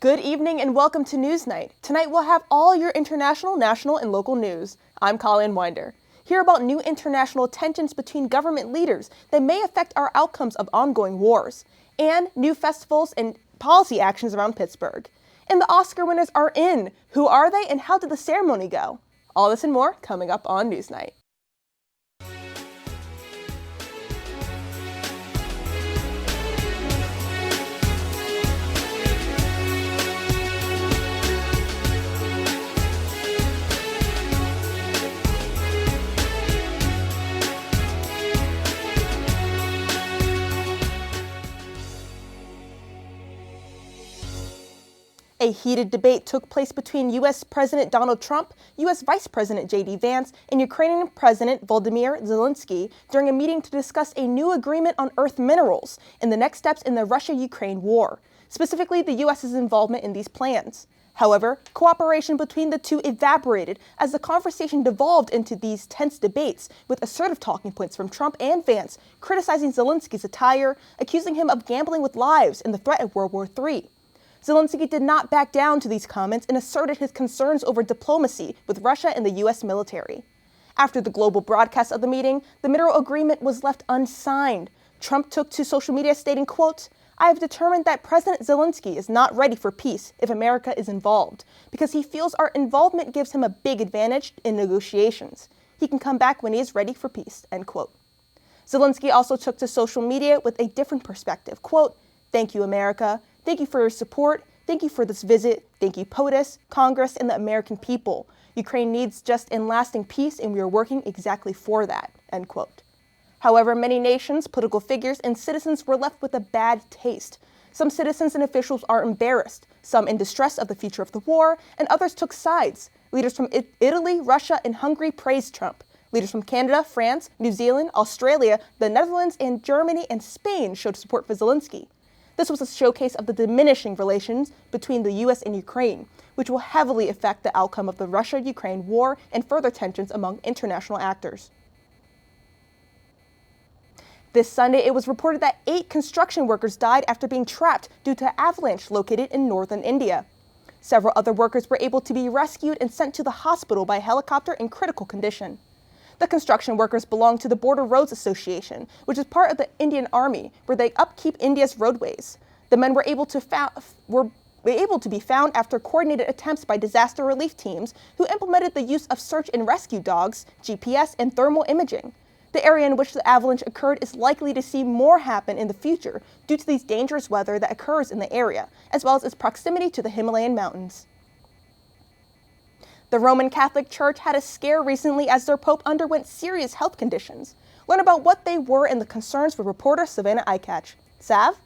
Good evening and welcome to NewsNight. Tonight we'll have all your international, national, and local news. I'm Colleen Winder. Hear about new international tensions between government leaders that may affect our outcomes of ongoing wars, and new festivals and policy actions around Pittsburgh. And the Oscar winners are in. Who are they and how did the ceremony go? All this and more coming up on NewsNight. A heated debate took place between U.S. President Donald Trump, U.S. Vice President J.D. Vance, and Ukrainian President Volodymyr Zelensky during a meeting to discuss a new agreement on earth minerals and the next steps in the Russia-Ukraine war, specifically the U.S.'s involvement in these plans. However, cooperation between the two evaporated as the conversation devolved into these tense debates, with assertive talking points from Trump and Vance criticizing Zelensky's attire, accusing him of gambling with lives and the threat of World War III. Zelensky did not back down to these comments and asserted his concerns over diplomacy with Russia and the U.S. military. After the global broadcast of the meeting, the mineral agreement was left unsigned. Trump took to social media stating, quote, "I have determined that President Zelensky is not ready for peace if America is involved, because he feels our involvement gives him a big advantage in negotiations. He can come back when he is ready for peace," end quote. Zelensky also took to social media with a different perspective, quote, "Thank you, America. Thank you for your support. Thank you for this visit. Thank you, POTUS, Congress, and the American people. Ukraine needs just and lasting peace, and we are working exactly for that," end quote. However, many nations, political figures, and citizens were left with a bad taste. Some citizens and officials are embarrassed, some in distress of the future of the war, and others took sides. Leaders from Italy, Russia, and Hungary praised Trump. Leaders from Canada, France, New Zealand, Australia, the Netherlands, and Germany and Spain showed support for Zelensky. This was a showcase of the diminishing relations between the U.S. and Ukraine, which will heavily affect the outcome of the Russia-Ukraine war and further tensions among international actors. This Sunday, it was reported that 8 construction workers died after being trapped due to an avalanche located in northern India. Several other workers were able to be rescued and sent to the hospital by helicopter in critical condition. The construction workers belong to the Border Roads Association, which is part of the Indian Army, where they upkeep India's roadways. The men were able to be found after coordinated attempts by disaster relief teams who implemented the use of search and rescue dogs, GPS, and thermal imaging. The area in which the avalanche occurred is likely to see more happen in the future due to these dangerous weather that occurs in the area, as well as its proximity to the Himalayan mountains. The Roman Catholic Church had a scare recently as their Pope underwent serious health conditions. Learn about what they were and the concerns with reporter Savannah Ikach. Sav?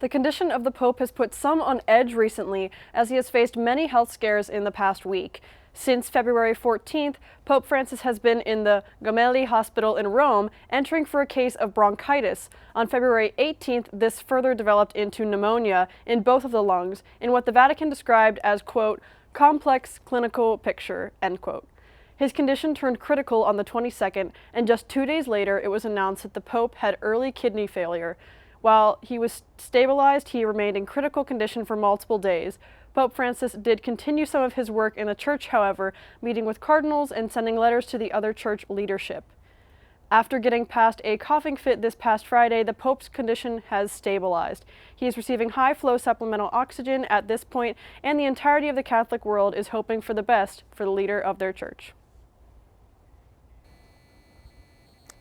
The condition of the Pope has put some on edge recently as he has faced many health scares in the past week. Since February 14th, Pope Francis has been in the Gemelli Hospital in Rome, entering for a case of bronchitis. On February 18th, this further developed into pneumonia in both of the lungs, in what the Vatican described as, quote, "complex clinical picture," end quote. His condition turned critical on the 22nd, and just 2 days later, it was announced that the Pope had early kidney failure. While he was stabilized, he remained in critical condition for multiple days. Pope Francis did continue some of his work in the church, however, meeting with cardinals and sending letters to the other church leadership. After getting past a coughing fit this past Friday, the Pope's condition has stabilized. He is receiving high-flow supplemental oxygen at this point, and the entirety of the Catholic world is hoping for the best for the leader of their church.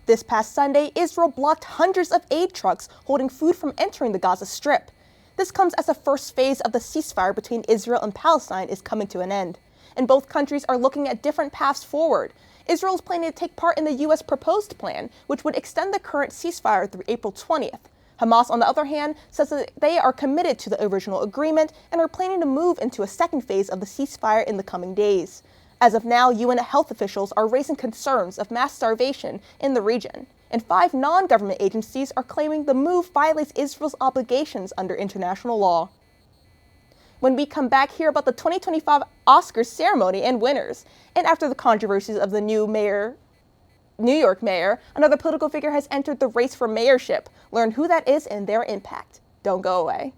This past Sunday, Israel blocked hundreds of aid trucks holding food from entering the Gaza Strip. This comes as the first phase of the ceasefire between Israel and Palestine is coming to an end, and both countries are looking at different paths forward. Israel is planning to take part in the U.S. proposed plan, which would extend the current ceasefire through April 20th. Hamas, on the other hand, says that they are committed to the original agreement and are planning to move into a second phase of the ceasefire in the coming days. As of now, UN health officials are raising concerns of mass starvation in the region, and 5 non-government agencies are claiming the move violates Israel's obligations under international law. When we come back, hear about the 2025 Oscars ceremony and winners, and after the controversies of the New York mayor, another political figure has entered the race for mayorship. Learn who that is and their impact. Don't go away.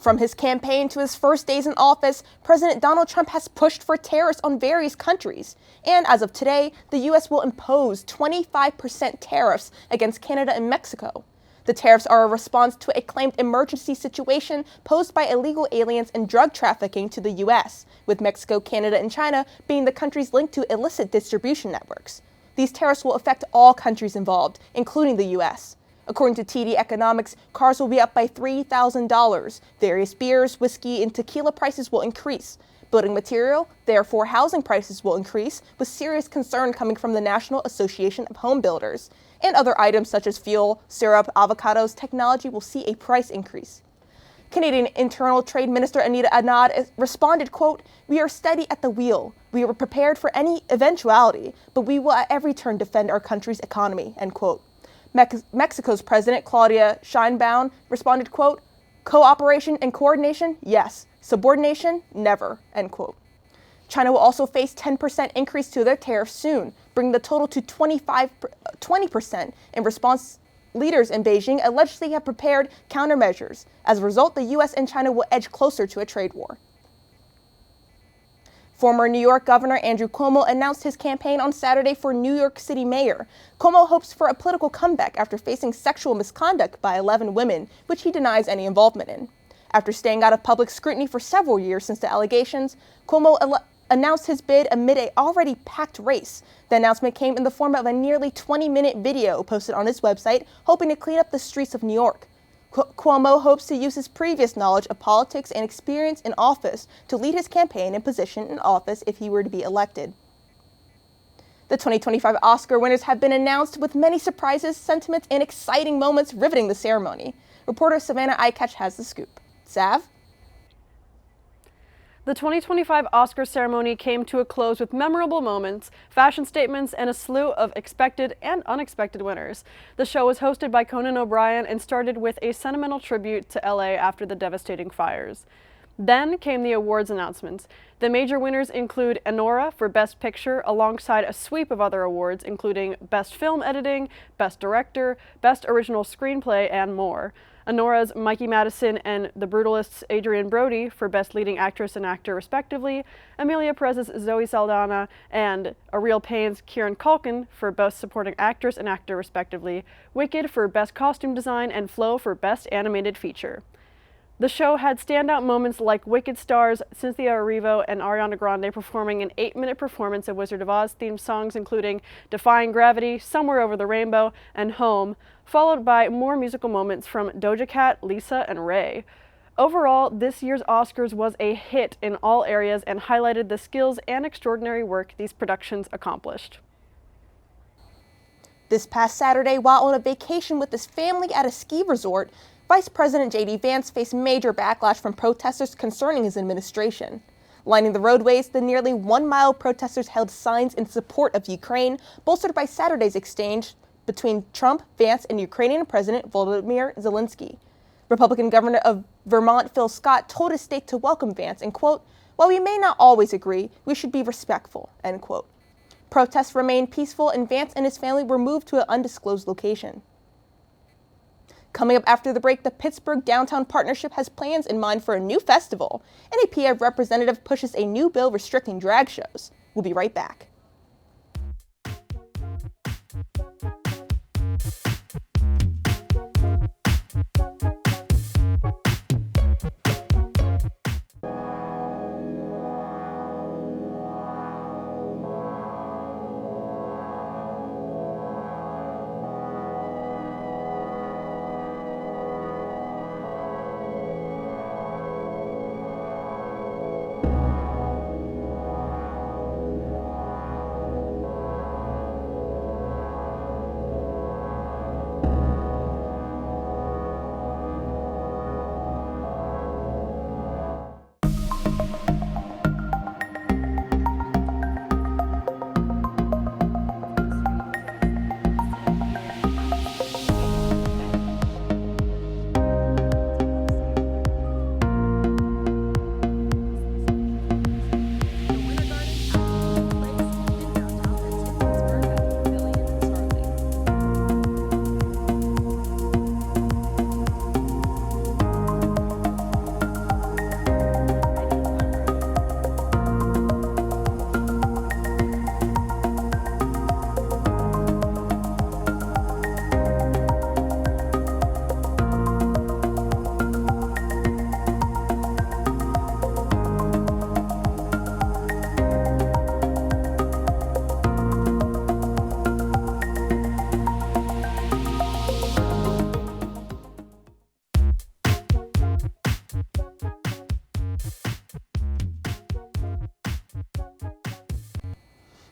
From his campaign to his first days in office, President Donald Trump has pushed for tariffs on various countries. And as of today, the U.S. will impose 25% tariffs against Canada and Mexico. The tariffs are a response to a claimed emergency situation posed by illegal aliens and drug trafficking to the U.S., with Mexico, Canada, and China being the countries linked to illicit distribution networks. These tariffs will affect all countries involved, including the U.S. According to TD Economics, cars will be up by $3,000. Various beers, whiskey, and tequila prices will increase. Building material, therefore housing prices will increase, with serious concern coming from the National Association of Home Builders. And other items such as fuel, syrup, avocados, technology will see a price increase. Canadian Internal Trade Minister Anita Anand responded, quote, "We are steady at the wheel. We are prepared for any eventuality, but we will at every turn defend our country's economy," end quote. Mexico's President Claudia Sheinbaum responded, quote, "Cooperation and coordination, yes. Subordination, never," end quote. China will also face 10% increase to their tariffs soon, bringing the total to 20%. In response, leaders in Beijing allegedly have prepared countermeasures. As a result, the U.S. and China will edge closer to a trade war. Former New York Governor Andrew Cuomo announced his campaign on Saturday for New York City mayor. Cuomo hopes for a political comeback after facing sexual misconduct by 11 women, which he denies any involvement in. After staying out of public scrutiny for several years since the allegations, Cuomo announced his bid amid an already packed race. The announcement came in the form of a nearly 20-minute video posted on his website, hoping to clean up the streets of New York. Cuomo hopes to use his previous knowledge of politics and experience in office to lead his campaign and position in office if he were to be elected. The 2025 Oscar winners have been announced, with many surprises, sentiments, and exciting moments riveting the ceremony. Reporter Savannah Iketch has the scoop. Sav? The 2025 Oscar ceremony came to a close with memorable moments, fashion statements, and a slew of expected and unexpected winners. The show was hosted by Conan O'Brien and started with a sentimental tribute to LA after the devastating fires. Then came the awards announcements. The major winners include Anora for Best Picture, alongside a sweep of other awards, including Best Film Editing, Best Director, Best Original Screenplay, and more. Anora's Mikey Madison and The Brutalist's Adrian Brody for Best Leading Actress and Actor, respectively, Emilia Perez's Zoe Saldana and A Real Pain's Kieran Culkin for Best Supporting Actress and Actor, respectively, Wicked for Best Costume Design, and Flow for Best Animated Feature. The show had standout moments like Wicked stars Cynthia Erivo and Ariana Grande performing an 8-minute performance of Wizard of Oz themed songs including Defying Gravity, Somewhere Over the Rainbow, and Home, followed by more musical moments from Doja Cat, Lisa, and Ray. Overall, this year's Oscars was a hit in all areas and highlighted the skills and extraordinary work these productions accomplished. This past Saturday, while on a vacation with his family at a ski resort, Vice President J.D. Vance faced major backlash from protesters concerning his administration. Lining the roadways, the nearly 1-mile protesters held signs in support of Ukraine, bolstered by Saturday's exchange between Trump, Vance, and Ukrainian President Volodymyr Zelensky. Republican Governor of Vermont Phil Scott told his state to welcome Vance and, quote, "While we may not always agree, we should be respectful," end quote. Protests remained peaceful, and Vance and his family were moved to an undisclosed location. Coming up after the break, the Pittsburgh Downtown Partnership has plans in mind for a new festival, and a PA representative pushes a new bill restricting drag shows. We'll be right back.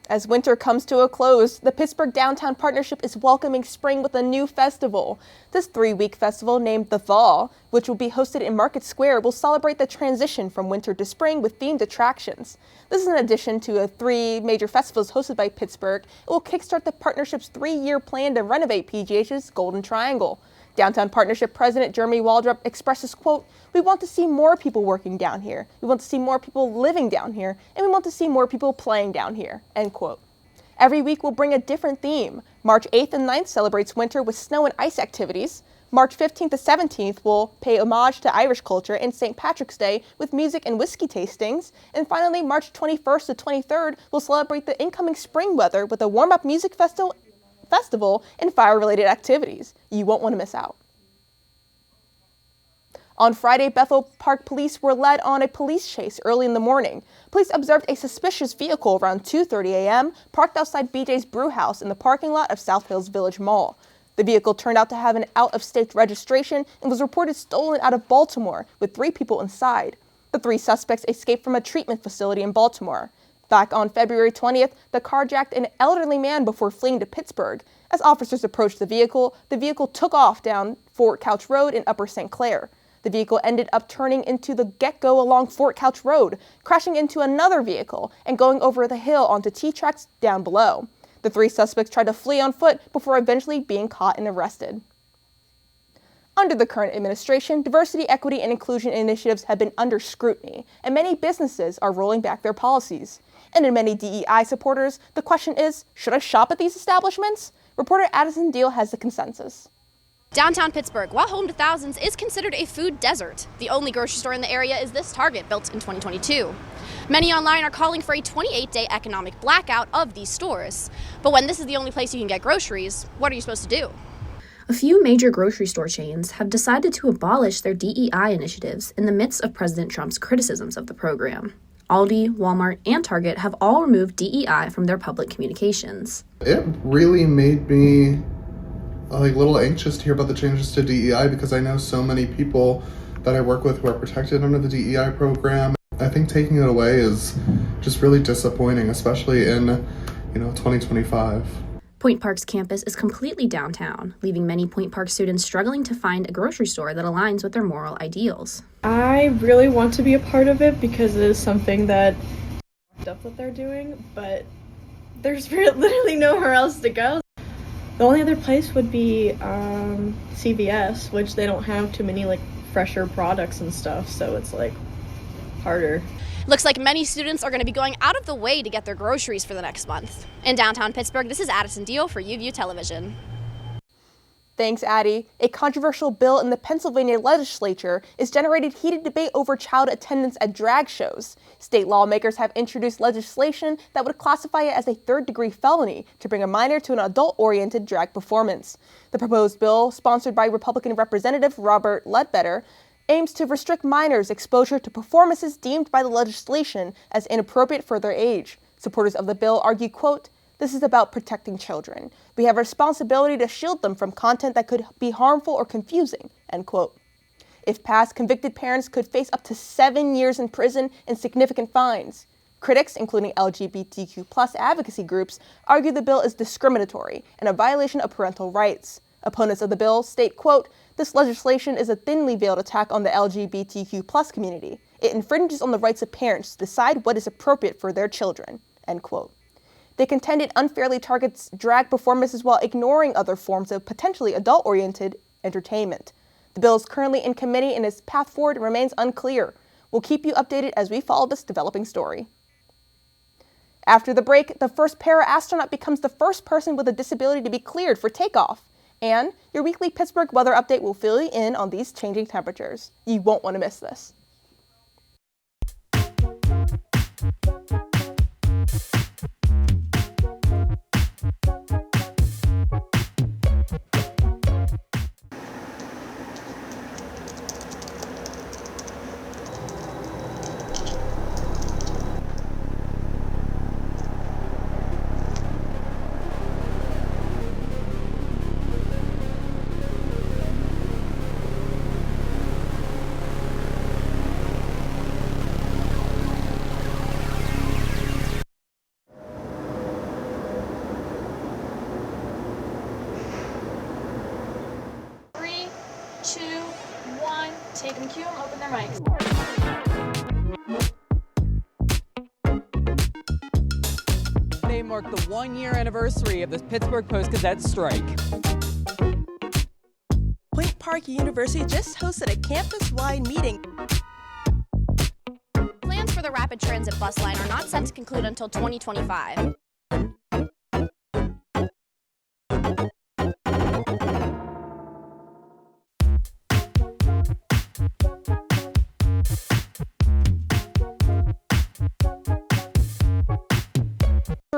As winter comes to a close, the Pittsburgh Downtown Partnership is welcoming spring with a new festival. This 3-week festival, named The Thaw, which will be hosted in Market Square, will celebrate the transition from winter to spring with themed attractions. This is in addition to 3 major festivals hosted by Pittsburgh. It will kickstart the partnership's 3-year plan to renovate PGH's Golden Triangle. Downtown Partnership President Jeremy Waldrop expresses, quote, "We want to see more people working down here. We want to see more people living down here, and we want to see more people playing down here," end quote. Every week will bring a different theme. March 8th and 9th celebrates winter with snow and ice activities. March 15th to 17th will pay homage to Irish culture and St. Patrick's Day with music and whiskey tastings. And finally, March 21st to 23rd will celebrate the incoming spring weather with a warm-up music festival and fire-related activities. You won't want to miss out. On Friday, Bethel Park police were led on a police chase early in the morning. Police observed a suspicious vehicle around 2:30 a.m. parked outside BJ's Brew House in the parking lot of South Hills Village Mall. The vehicle turned out to have an out-of-state registration and was reported stolen out of Baltimore with 3 people inside. The 3 suspects escaped from a treatment facility in Baltimore. Back on February 20th, the car jacked an elderly man before fleeing to Pittsburgh. As officers approached the vehicle took off down Fort Couch Road in Upper St. Clair. The vehicle ended up turning into the get-go along Fort Couch Road, crashing into another vehicle and going over the hill onto T-tracks down below. The 3 suspects tried to flee on foot before eventually being caught and arrested. Under the current administration, diversity, equity, and inclusion initiatives have been under scrutiny, and many businesses are rolling back their policies. And in many DEI supporters, the question is, should I shop at these establishments? Reporter Addison Deal has the consensus. Downtown Pittsburgh, while home to thousands, is considered a food desert. The only grocery store in the area is this Target, built in 2022. Many online are calling for a 28-day economic blackout of these stores. But when this is the only place you can get groceries, what are you supposed to do? A few major grocery store chains have decided to abolish their DEI initiatives in the midst of President Trump's criticisms of the program. Aldi, Walmart, and Target have all removed DEI from their public communications. It really made me a little anxious to hear about the changes to DEI because I know so many people that I work with who are protected under the DEI program. I think taking it away is just really disappointing, especially in 2025. Point Park's campus is completely downtown, leaving many Point Park students struggling to find a grocery store that aligns with their moral ideals. I really want to be a part of it because it is something that up what they're doing, but there's literally nowhere else to go. The only other place would be CVS, which they don't have too many fresher products and stuff, so it's harder. Looks like many students are going to be going out of the way to get their groceries for the next month. In downtown Pittsburgh, this is Addison Deal for UView Television. Thanks, Addie. A controversial bill in the Pennsylvania legislature is generating heated debate over child attendance at drag shows. State lawmakers have introduced legislation that would classify it as a third-degree felony to bring a minor to an adult-oriented drag performance. The proposed bill, sponsored by Republican Representative Robert Ledbetter, aims to restrict minors' exposure to performances deemed by the legislation as inappropriate for their age. Supporters of the bill argue, quote, "This is about protecting children. We have a responsibility to shield them from content that could be harmful or confusing," end quote. If passed, convicted parents could face up to 7 years in prison and significant fines. Critics, including LGBTQ+ advocacy groups, argue the bill is discriminatory and a violation of parental rights. Opponents of the bill state, quote, "This legislation is a thinly veiled attack on the LGBTQ+ community. It infringes on the rights of parents to decide what is appropriate for their children," end quote. They contend it unfairly targets drag performances while ignoring other forms of potentially adult-oriented entertainment. The bill is currently in committee and its path forward remains unclear. We'll keep you updated as we follow this developing story. After the break, the first para-astronaut becomes the first person with a disability to be cleared for takeoff. And your weekly Pittsburgh weather update will fill you in on these changing temperatures. You won't want to miss this. Take them, cue them, open their mics. They mark the 1-year anniversary of the Pittsburgh Post-Gazette strike. Point Park University just hosted a campus-wide meeting. Plans for the rapid transit bus line are not set to conclude until 2025.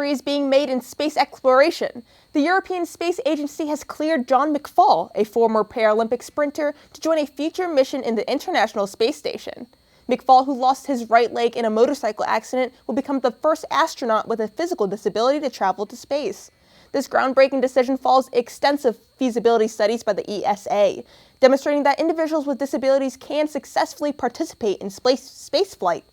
Is being made in space exploration. The European Space Agency has cleared John McFall, a former Paralympic sprinter, to join a future mission in the International Space Station. McFall, who lost his right leg in a motorcycle accident, will become the first astronaut with a physical disability to travel to space. This groundbreaking decision follows extensive feasibility studies by the ESA, demonstrating that individuals with disabilities can successfully participate in space flight.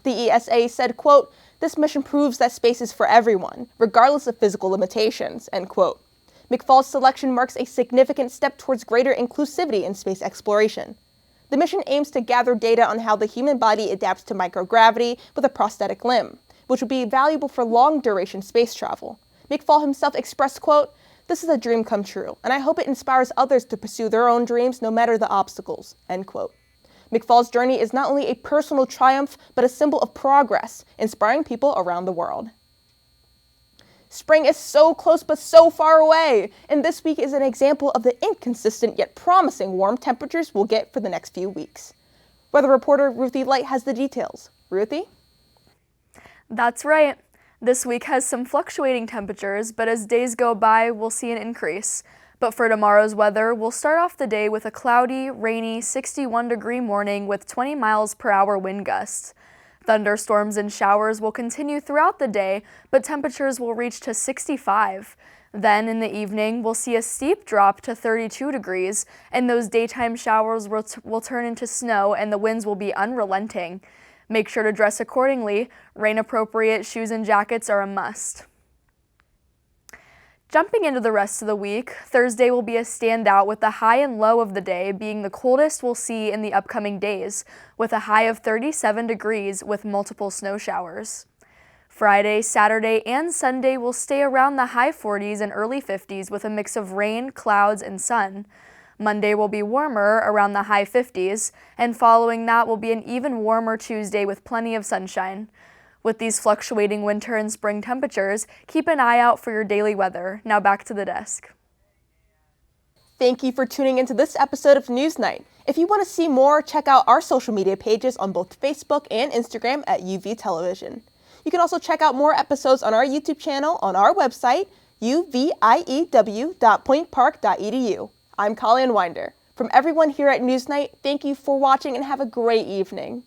The ESA said, quote, "This mission proves that space is for everyone, regardless of physical limitations," end quote. McFall's selection marks a significant step towards greater inclusivity in space exploration. The mission aims to gather data on how the human body adapts to microgravity with a prosthetic limb, which would be valuable for long-duration space travel. McFall himself expressed, quote, "This is a dream come true, and I hope it inspires others to pursue their own dreams no matter the obstacles," end quote. McFall's journey is not only a personal triumph, but a symbol of progress, inspiring people around the world. Spring is so close but so far away, and this week is an example of the inconsistent yet promising warm temperatures we'll get for the next few weeks. Weather reporter Ruthie Light has the details. Ruthie? That's right. This week has some fluctuating temperatures, but as days go by, we'll see an increase. But for tomorrow's weather, we'll start off the day with a cloudy, rainy, 61-degree morning with 20 miles per hour wind gusts. Thunderstorms and showers will continue throughout the day, but temperatures will reach to 65. Then in the evening, we'll see a steep drop to 32 degrees, and those daytime showers will turn into snow and the winds will be unrelenting. Make sure to dress accordingly. Rain-appropriate shoes and jackets are a must. Jumping into the rest of the week, Thursday will be a standout with the high and low of the day being the coldest we'll see in the upcoming days, with a high of 37 degrees with multiple snow showers. Friday, Saturday, and Sunday will stay around the high 40s and early 50s with a mix of rain, clouds, and sun. Monday will be warmer around the high 50s, and following that will be an even warmer Tuesday with plenty of sunshine. With these fluctuating winter and spring temperatures, keep an eye out for your daily weather. Now back to the desk. Thank you for tuning into this episode of NewsNight. If you want to see more, check out our social media pages on both Facebook and Instagram at UV Television. You can also check out more episodes on our YouTube channel on our website, uview.pointpark.edu. I'm Colleen Winder. From everyone here at NewsNight, thank you for watching and have a great evening.